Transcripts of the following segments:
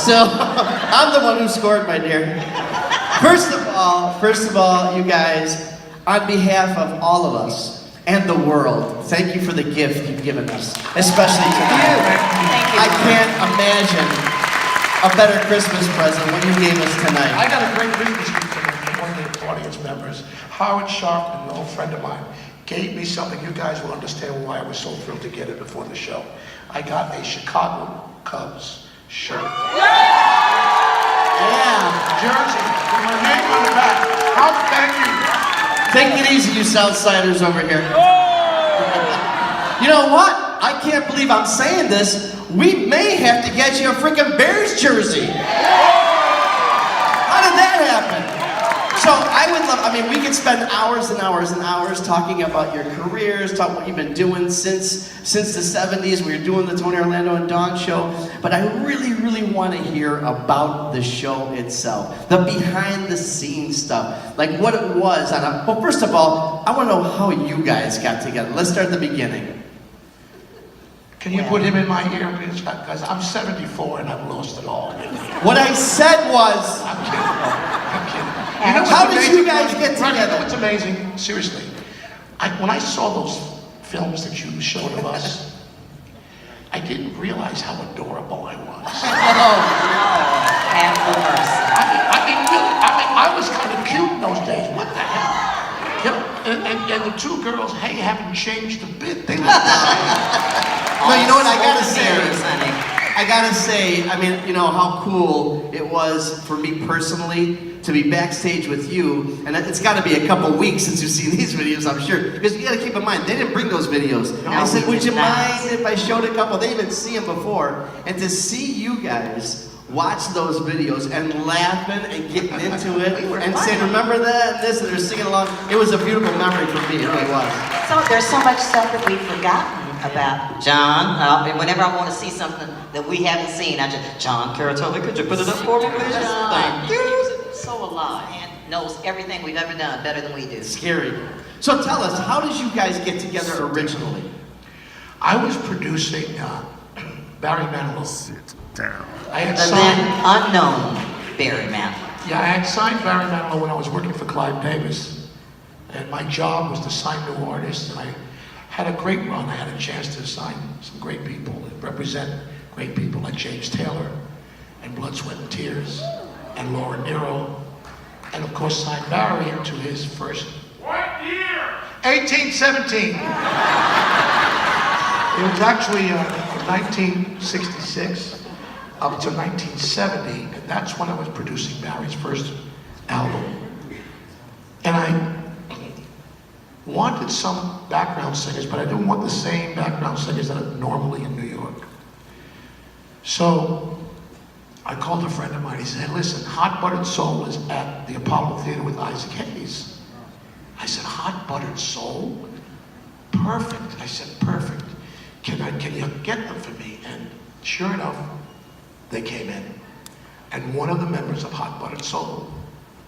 So, I'm the one who scored, my dear. First of all, you guys, on behalf of all of us and the world, thank you for the gift you've given us, especially tonight. Thank you. I can't imagine a better Christmas present what you gave us tonight. I got a great Christmas gift from one of the audience members. Howard Sharp, an old friend of mine, gave me something. You guys will understand why I was so thrilled to get it before the show. I got a Chicago Cubs shirt. Yeah. Jersey, with my name on the back. Thank you. Take it easy, you Southsiders over here. You know what? I can't believe I'm saying this. We may have to get you a freaking Bears jersey. How did that happen? So I would love, we could spend hours and hours and hours talking about your careers, talk what you've been doing since the 70s. We were doing the Tony Orlando and Dawn show. But I really, really want to hear about the show itself. The behind the scenes stuff. Like what it was well, first of all, I want to know how you guys got together. Let's start at the beginning. Can you put him in my ear, please? Because I'm 74 and I've lost it all. What I said was... I'm kidding. How did you guys get together? You know what's amazing? Seriously. When I saw those films that you showed of us, I didn't realize how adorable I was. Have mercy. I was kind of cute in those days. What the hell? You know, and the two girls, hey, haven't changed a bit. They look the same. No, you know what I gotta say, how cool it was for me personally to be backstage with you, and it's gotta be a couple weeks since you've seen these videos, I'm sure, because you gotta keep in mind, they didn't bring those videos. No, I said, would you not. mind if I showed a couple? They didn't see them before, and to see you guys watch those videos and laughing and getting into it and saying, remember that and this, and they're singing along, it was a beautiful memory for me, it really was. So there's so much stuff that we've forgotten about John. Whenever I want to see something that we haven't seen, I just, John Caratelli, could you put it up for me, please? Thank you. So alive and knows everything we've ever done better than we do. Scary. So tell us, how did you guys get together originally? I was producing Barry Manilow. Sit down. I had The then unknown Barry Manilow. Yeah, I had signed Barry Manilow when I was working for Clive Davis. And my job was to sign new artists, and I had a great run. I had a chance to sign some great people that represent great people like James Taylor and Blood, Sweat and Tears and Laura Nero, and of course signed Barry to his first... What year? 1817. It was actually from 1966 up to 1970, and that's when I was producing Barry's first album. And I wanted some background singers, but I didn't want the same background singers that are normally in New York. So I called a friend of mine. He said, hey, listen, Hot Buttered Soul is at the Apollo Theater with Isaac Hayes. I said, Hot Buttered Soul? Perfect. I said, perfect. Can you get them for me? And sure enough, they came in. And one of the members of Hot Buttered Soul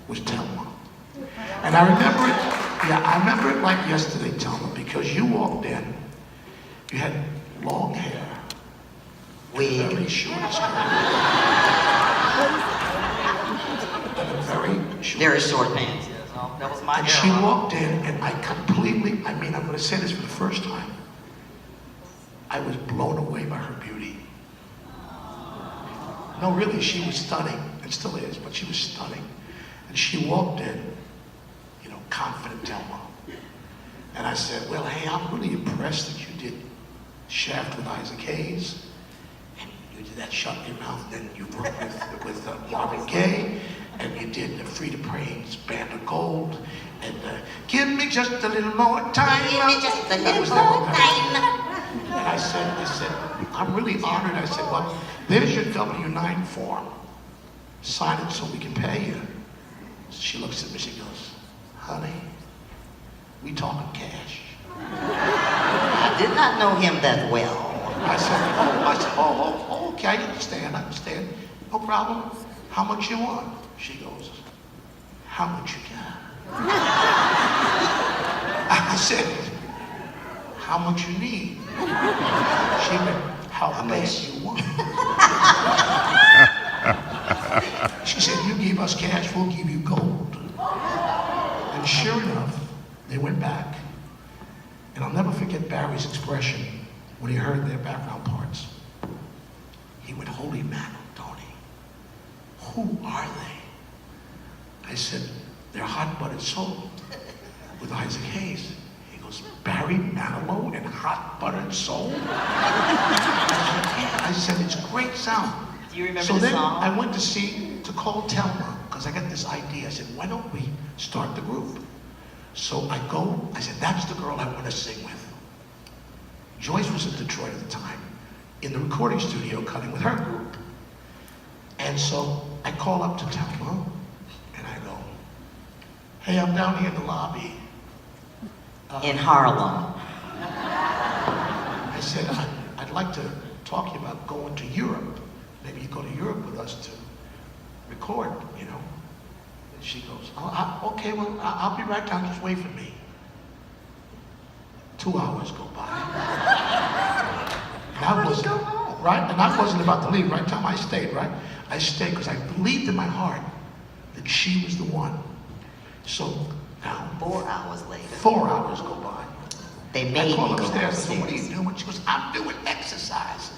was Thelma. And I remember it like yesterday, Thelma, because you walked in, you had long hair, very short skirt, and a Very short pants. Yes. No, that was my and hair. she walked in, and I'm going to say this for the first time, I was blown away by her beauty. No, really, she was stunning, and still is, but she was stunning. And she walked in, confident Thelma. And I said, well, hey, I'm really impressed that you did Shaft with Isaac Hayes, and you did that Shut Your Mouth, then you worked with Marvin Gaye, and you did Frida Prain's Band of Gold, and Give Me Just a Little More Time. Give me just a little more time. And I said, I'm really honored. I said, well, there's your W-9 form. Sign it so we can pay you. She looks at me, she goes, honey, we talking cash. I did not know him that well. I said, okay, I understand. No problem. How much you want? She goes, how much you got? I said, how much you need? She went, how much you want? give us cash, we'll give you gold. And sure enough, they went back. And I'll never forget Barry's expression when he heard their background parts. He went, holy mackerel, Tony. Who are they? I said, they're Hot Buttered Soul with Isaac Hayes. He goes, Barry Manilow and Hot Buttered Soul? I said, it's great sound. Do you remember so the then song? I went to call Telma, because I got this idea. I said, why don't we start the group? So I said, that's the girl I want to sing with. Joyce was in Detroit at the time, in the recording studio cutting with her group. And so I call up to Telma, and I go, hey, I'm down here in the lobby. In Harlem. I said, I'd like to talk to you about going to Europe. Maybe you go to Europe with us to record, you know. And she goes, okay, well, I'll be right down, just wait for me. 2 hours go by. And I wasn't, right? And I wasn't about to leave, right? Time I stayed, right? I stayed because I believed in my heart that she was the one. So now, 4 hours later. 4 hours go by. They made I call me go upstairs and said, what are upstairs. you doing? She goes, I'm doing exercise.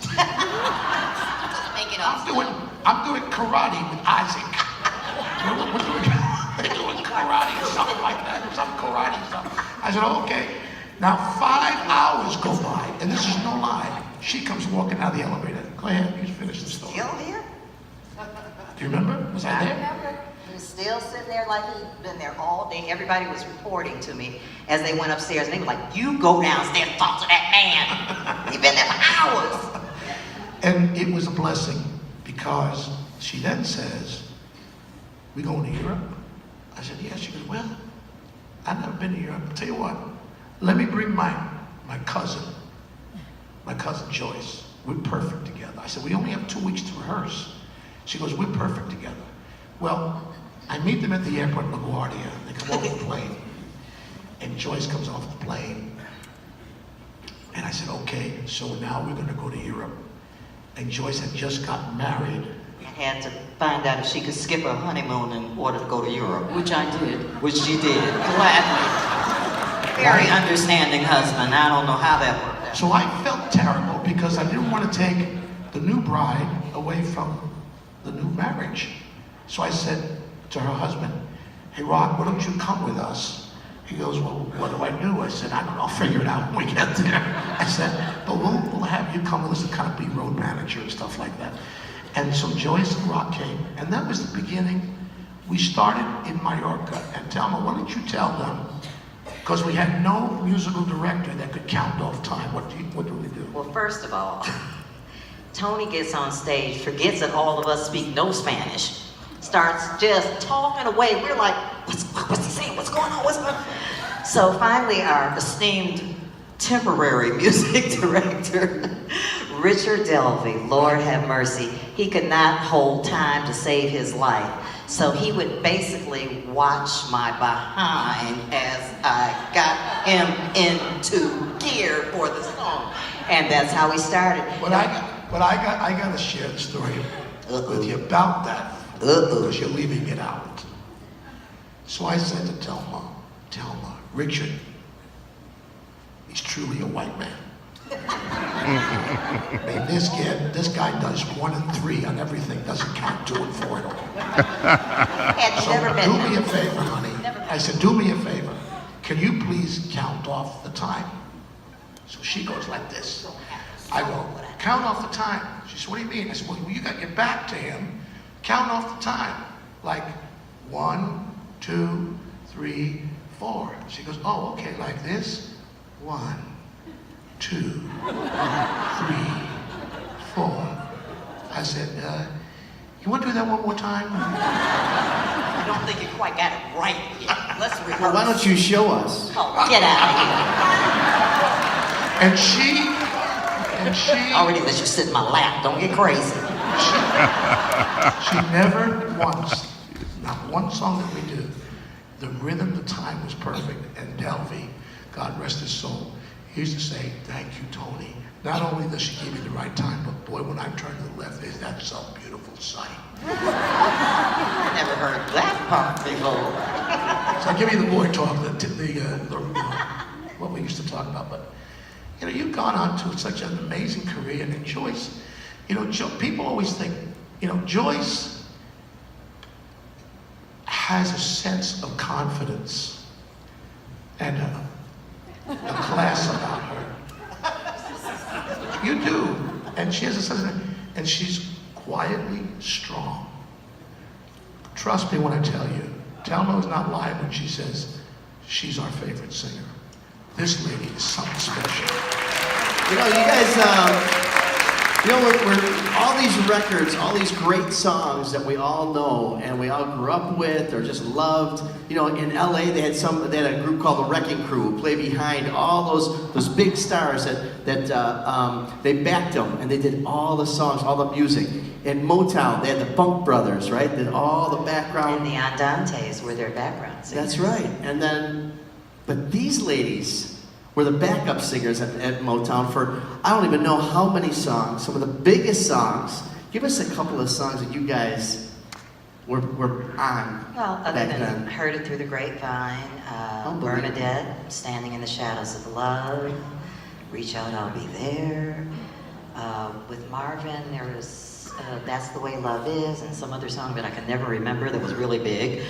Make it up. I'm doing karate with Isaac. We're they're doing karate or something like that. Some karate stuff. I said, okay. Now 5 hours go by, and this is no lie. She comes walking out of the elevator. Go ahead, you finish the story. Still here? Do you remember? Was I there? remember. He was still sitting there like he'd been there all day. Everybody was reporting to me as they went upstairs, and they were like, you go downstairs and talk to that man. He's been there for hours. And it was a blessing because she then says, we going to Europe? I said, yeah. She goes, well, I've never been to Europe. I'll tell you what, let me bring my cousin Joyce. We're perfect together. I said, we only have 2 weeks to rehearse. She goes, we're perfect together. Well, I meet them at the airport in LaGuardia. They come off the plane. And Joyce comes off the plane. And I said, okay, so now we're going to go to Europe. And Joyce had just gotten married. And had to find out if she could skip her honeymoon in order to go to Europe. Which I did. Which she did, gladly. Very understanding husband. I don't know how that worked out. So I felt terrible because I didn't want to take the new bride away from the new marriage. So I said to her husband, hey Rock, why don't you come with us? He goes, well, what do I do? I said, I don't know, I'll figure it out when we get there. I said, but we'll have you come with us to kind of be road manager and stuff like that. And so Joyce and Rock came, and that was the beginning. We started in Mallorca, and Thelma, why don't you tell them? Because we had no musical director that could count off time. What do we do? Well, first of all, Tony gets on stage, forgets that all of us speak no Spanish, starts just talking away. We're like, what's he saying? What's going on? What's going on? So finally, our esteemed temporary music director, Richard Delvey, Lord have mercy, he could not hold time to save his life. So he would basically watch my behind as I got him into gear for the song. And that's how we started. But I got to share the story with you about that, because you're leaving it out. So I said to Thelma, Richard, he's truly a white man. I mean, this guy does 1 and 3 on everything, doesn't count 2 and 4 at all. So do me a favor, honey. I said, do me a favor. Can you please count off the time? So she goes like this. I go, count off the time. She said, what do you mean? I said, well, you got your back to him. Count off the time. Like 1, 2, 3, 4. She goes, oh, okay, like this. 1, 2, 3, 4. I said, you want to do that one more time? I don't think you quite got it right yet. Let's rehearse. Well, why don't you show us? Oh, get out of here. And she Already let you sit in my lap. Don't get crazy. She never once, not one song that we do, the rhythm, the time was perfect. And Delvey, God rest his soul, he used to say, thank you, Tony. Not only does she give me the right time, but boy, when I turn to the left, that's a beautiful sight. I never heard that part before. So I'll give you the boy talk, what we used to talk about. But you know, you've gone on to such an amazing career, and Joyce, you know, people always think, you know, Joyce has a sense of confidence and a class about her. You do, and she has a sense of, and she's quietly strong. Trust me when I tell you, Thelma is not lying when she says she's our favorite singer. This lady is something special. You know, you guys, you know, we're all these records, all these great songs that we all know and we all grew up with or just loved. You know, in LA they had a group called the Wrecking Crew who play behind all those big stars that they backed them and they did all the songs, all the music. In Motown, they had the Funk Brothers, right? Did all the background. And the Andantes were their background singers. That's right. And then, but these ladies were the backup singers at Motown for I don't even know how many songs. Some of the biggest songs. Give us a couple of songs that you guys were on. Well, other back than then. Heard It Through the Grapevine, Bernadette, Standing in the Shadows of Love, Reach Out, I'll Be There. With Marvin, there was That's the Way Love Is, and some other song that I can never remember that was really big.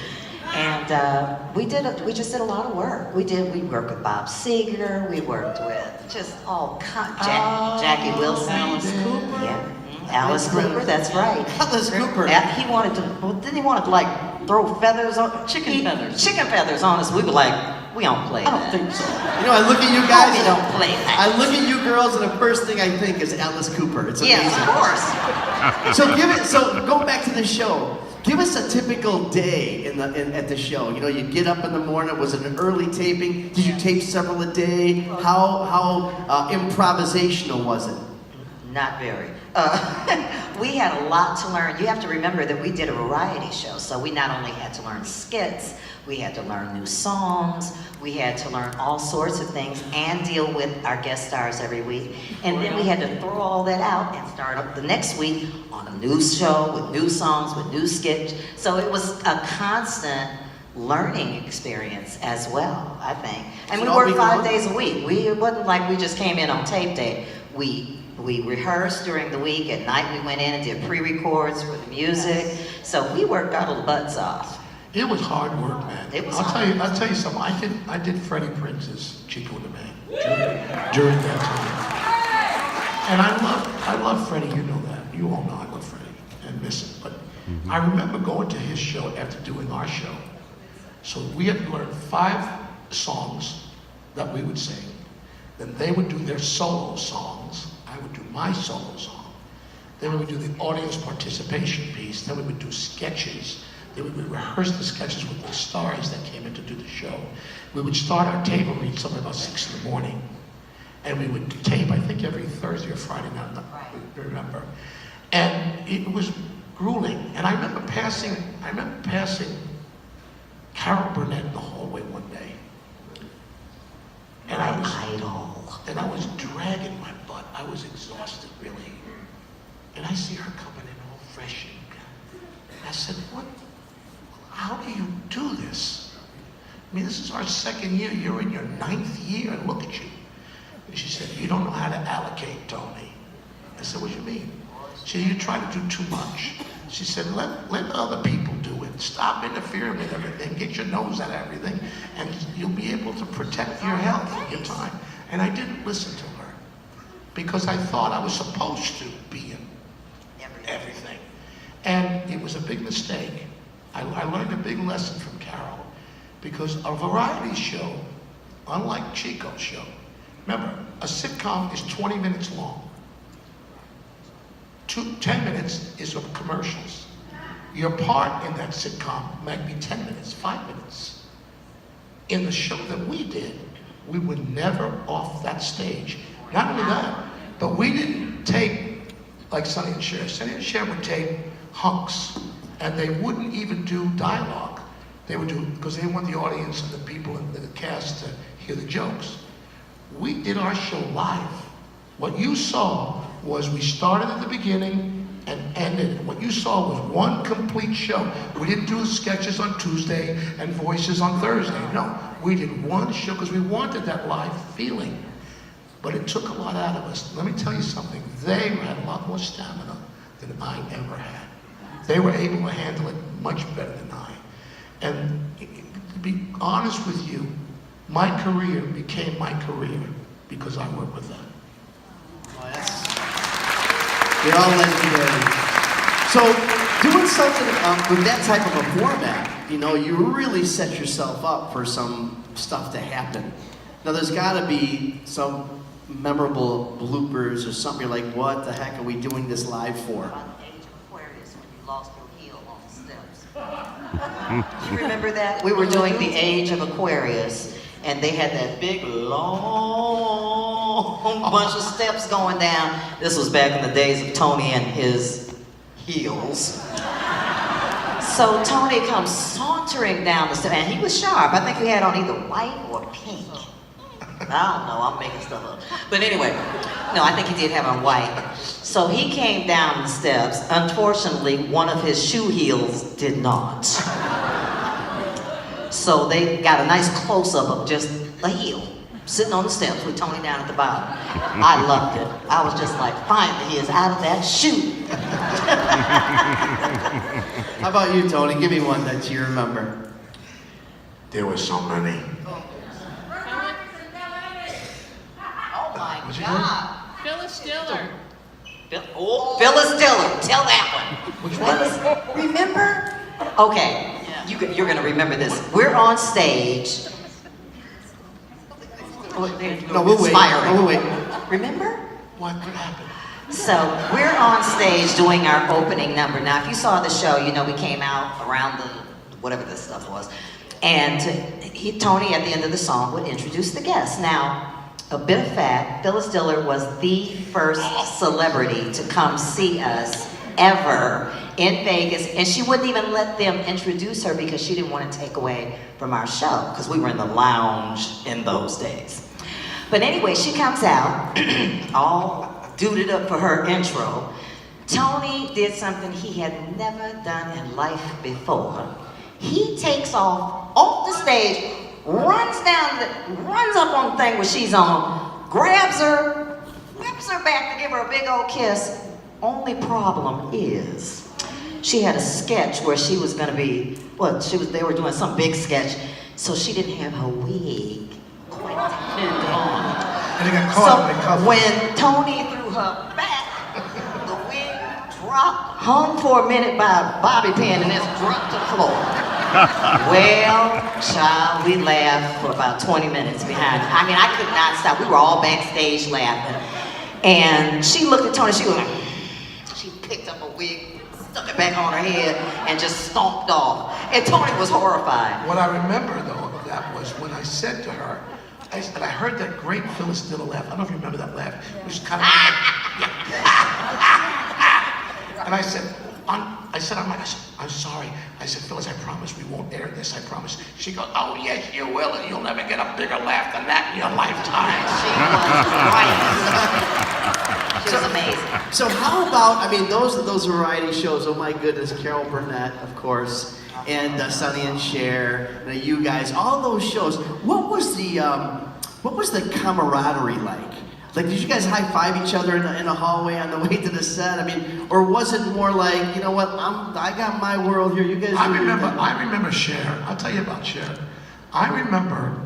And we just did a lot of work. We worked with Bob Seger, we worked with just all kinds, Jackie Wilson. Alice Cooper. Yeah. Alice Cooper, that's right. Alice Cooper. He wanted to, well, didn't he want to like throw feathers on, chicken feathers on us? We were like, we don't play that. I don't think so. You know, I look at you guys. We don't play that. I look at you girls, and the first thing I think is Alice Cooper. It's amazing. Yes, of course. So go back to the show. Give us a typical day at the show. You know, you get up in the morning. Was it an early taping? Did you tape several a day? How improvisational was it? Not very. We had a lot to learn. You have to remember that we did a variety show, so we not only had to learn skits, we had to learn new songs, we had to learn all sorts of things and deal with our guest stars every week. And then we had to throw all that out and start up the next week on a new show with new songs, with new skits. So it was a constant learning experience as well, I think. And we worked 5 days a week. It wasn't like we just came in on tape day. We rehearsed during the week. At night we went in and did pre-records for the music. So we worked our little butts off. It was hard work, man. It was I'll tell you something. I did Freddie Prince's Chico the Man during that time. And I love Freddie, you know that. You all know I love Freddie and miss him. But I remember going to his show after doing our show. So we had to learn 5 songs that we would sing. Then they would do their solo songs. I would do my solo song. Then we would do the audience participation piece. Then we would do sketches. Then we would rehearse the sketches with the stars that came in to do the show. We would start our table read something about 6 in the morning. And we would tape, I think, every Thursday or Friday night, I remember. And it was grueling. And I remember passing Carol Burnett in the hallway one day. And I was dragging my butt. I was exhausted, really. And I see her coming in all fresh. And I said, how do you do this? I mean, this is our 2nd year. You're in your 9th year, and look at you. And she said, you don't know how to allocate, Tony. I said, what do you mean? She said, you try to do too much. She said, let other people do it. Stop interfering with everything. Get your nose out of everything, and you'll be able to protect your health and your time. And I didn't listen to her because I thought I was supposed to be in everything. And it was a big mistake. I learned a big lesson from Carol because a variety show, unlike Chico's show, remember, a sitcom is 20 minutes long. 10 minutes is of commercials. Your part in that sitcom might be 10 minutes, 5 minutes. In the show that we did, we were never off that stage. Not only that, but we didn't take like Sonny and Cher. Sonny and Cher would take hunks, and they wouldn't even do dialogue. They would do, because they didn't want the audience and the people and the cast to hear the jokes. We did our show live. What you saw was we started at the beginning and ended. And what you saw was one complete show. We didn't do sketches on Tuesday and voices on Thursday. No, we did one show because we wanted that live feeling. But it took a lot out of us. Let me tell you something. They had a lot more stamina than I ever had. They were able to handle it much better than I. And to be honest with you, my career became my career because I worked with them. Oh, yes. They're all legendary. So, doing something with that type of a format, you know, you really set yourself up for some stuff to happen. Now, there's got to be some memorable bloopers or something. You're like, what the heck are we doing this live for? About the age of Aquarius when you lost your heel on the steps. You remember that? We were doing the age of Aquarius, and they had that big, long bunch of steps going down. This was back in the days of Tony and his heels. So Tony comes sauntering down the steps, and he was sharp. I think he had on either white or pink. I don't know, I'm making stuff up. But anyway, no, I think he did have on white. So he came down the steps. Unfortunately, one of his shoe heels did not. So they got a nice close-up of just the heel, sitting on the steps with Tony down at the bottom. I loved it. I was just like, finally, he is out of that shoe. How about you, Tony? Give me one that you remember. There were so many. Oh my What'd you God. Phyllis Diller. Phyllis Diller, tell that one. Which one? Phyllis, remember? Okay, you're gonna remember this. We're on stage. No, we'll wait. Inspiring. No, we'll wait. Remember? What happened? So we're on stage doing our opening number. Now, if you saw the show, you know we came out around the whatever this stuff was, and Tony at the end of the song would introduce the guests. Now, a bit of fact: Phyllis Diller was the first celebrity to come see us ever in Vegas, and she wouldn't even let them introduce her because she didn't want to take away from our show because we were in the lounge in those days. But anyway, she comes out all duded up for her intro. Tony did something he had never done in life before. He takes off the stage, runs up on the thing where she's on, grabs her, whips her back to give her a big old kiss. Only problem is, she had a sketch where she was gonna be, they were doing some big sketch, so she didn't have her wig quite pinned on. And it got caught in the cover. When Tony threw her back, the wig dropped, hung for a minute by a bobby pin, and then dropped to the floor. Well, child, we laughed for about 20 minutes behind. I mean, I could not stop. We were all backstage laughing. And she looked at Tony, she was like, she picked up a wig, stuck it back on her head, and just stomped off. And Tony was horrified. What I remember, though, of that was when I said to her, I heard that great Phyllis Diller laugh. I don't know if you remember that laugh. It was kind of and I said, I'm sorry. I said, Phyllis, I promise we won't air this. I promise. She goes, oh, yes, you will, and you'll never get a bigger laugh than that in your lifetime. She was amazing. So how about, I mean, those variety shows, oh my goodness, Carol Burnett, of course, and Sonny and Cher, you guys, all those shows. What was the camaraderie like? Like, did you guys high-five each other in a hallway on the way to the set? I mean, or was it more like, you know what, I got my world here, you guys I remember Cher. I'll tell you about Cher. I remember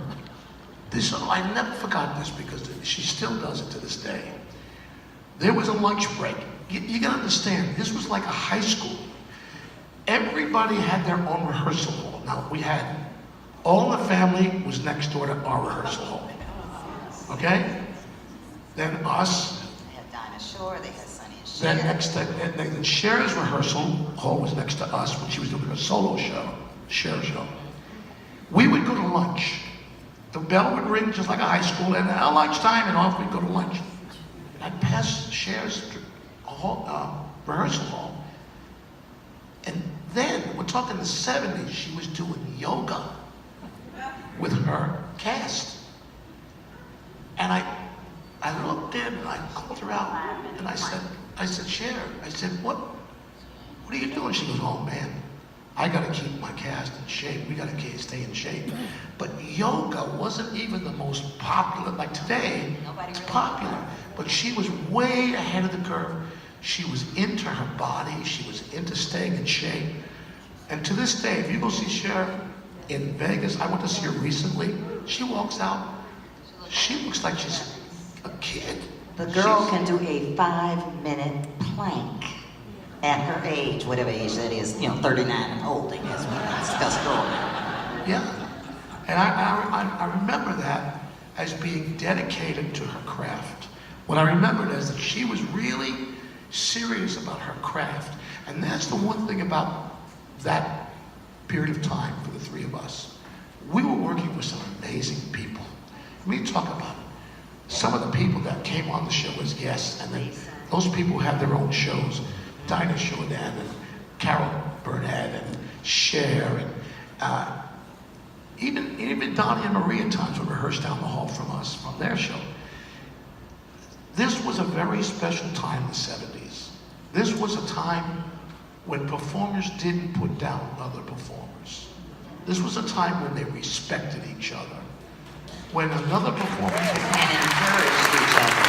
this, I never forgot this because she still does it to this day. There was a lunch break. You gotta understand, this was like a high school. Everybody had their own rehearsal hall. Now, we had, all the family was next door to our rehearsal hall. Okay? Then us. They had Dinah Shore, they had Sonny and Then Cher. next to, then Cher's rehearsal hall was next to us when she was doing her solo show, Cher show. We would go to lunch. The bell would ring just like a high school, and at lunchtime, and off we'd go to lunch. And I'd pass Cher's rehearsal hall. And then, we're talking the 70s, she was doing yoga with her cast. And I looked in and I called her out and I said, I said, Cher, I said, what are you doing? She goes, oh man, I gotta keep my cast in shape. We gotta stay in shape. But yoga wasn't even the most popular, like today, it's popular. But she was way ahead of the curve. She was into her body. She was into staying in shape. And to this day, if you go see Cher in Vegas, I went to see her recently, she walks out, she looks like she's a kid. The girl can do a 5-minute plank at her age, whatever age that is, 39 and old, I guess, when I discuss girl. Yeah. And I remember that as being dedicated to her craft. What I remembered is that she was really serious about her craft. And that's the one thing about that period of time for the three of us. We were working with some amazing people. Let me talk about some of the people that came on the show as guests, and then those people have their own shows. Dinah Shodan and Carol Burnett and Cher and even Donnie and Marie at times would rehearse down the hall from us, from their show. This was a very special time in the 70s. This was a time when performers didn't put down other performers. This was a time when they respected each other. When another performer came And encouraged each other.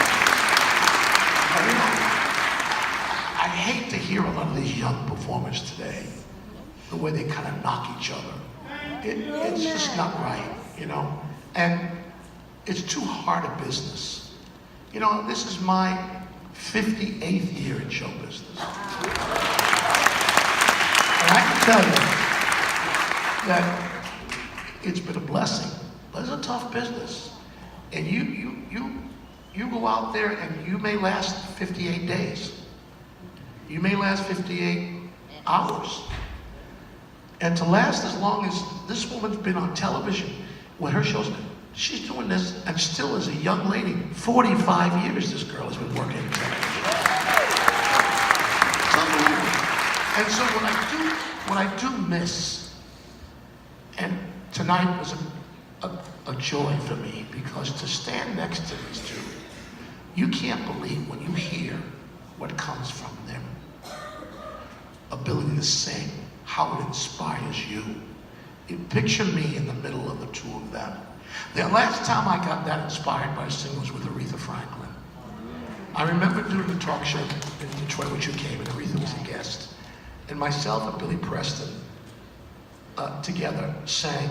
I hate to hear a lot of these young performers today, the way they kind of knock each other. It's just not right, and it's too hard a business. This is my 58th year in show business. And I can tell you that it's been a blessing, but it's a tough business. And you go out there and you may last 58 days. You may last 58 hours. And to last as long as this woman's been on television, when her shows, she's doing this, and still as a young lady, 45 years this girl has been working in television. It's unbelievable. And so what I do miss, and tonight was a joy for me, because to stand next to these two, you can't believe when you hear what comes from their ability to sing, how it inspires you. You picture me in the middle of the two of them. The last time I got that inspired by a singer was with Aretha Franklin. I remember doing a talk show in Detroit, which you came, and Aretha was a guest. And myself and Billy Preston together sang,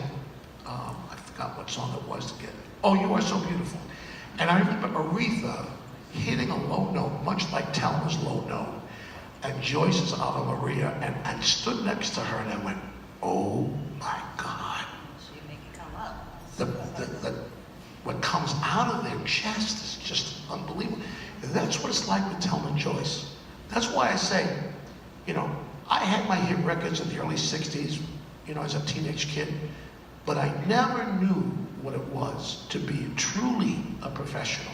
I forgot what song it was together. Oh, You Are So Beautiful. And I remember Aretha hitting a low note, much like Telma's low note, and Joyce's Ave Maria, and I stood next to her and I went, oh my God. So you make it come up. What comes out of their chest is just unbelievable. And that's what it's like with Telma and Joyce. That's why I say, I had my hit records in the early 60s, as a teenage kid, but I never knew what it was to be truly a professional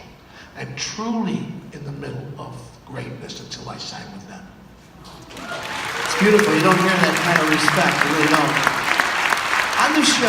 and truly in the middle of greatness until I sang with them. It's beautiful. You don't hear that kind of respect. You really don't. On the show.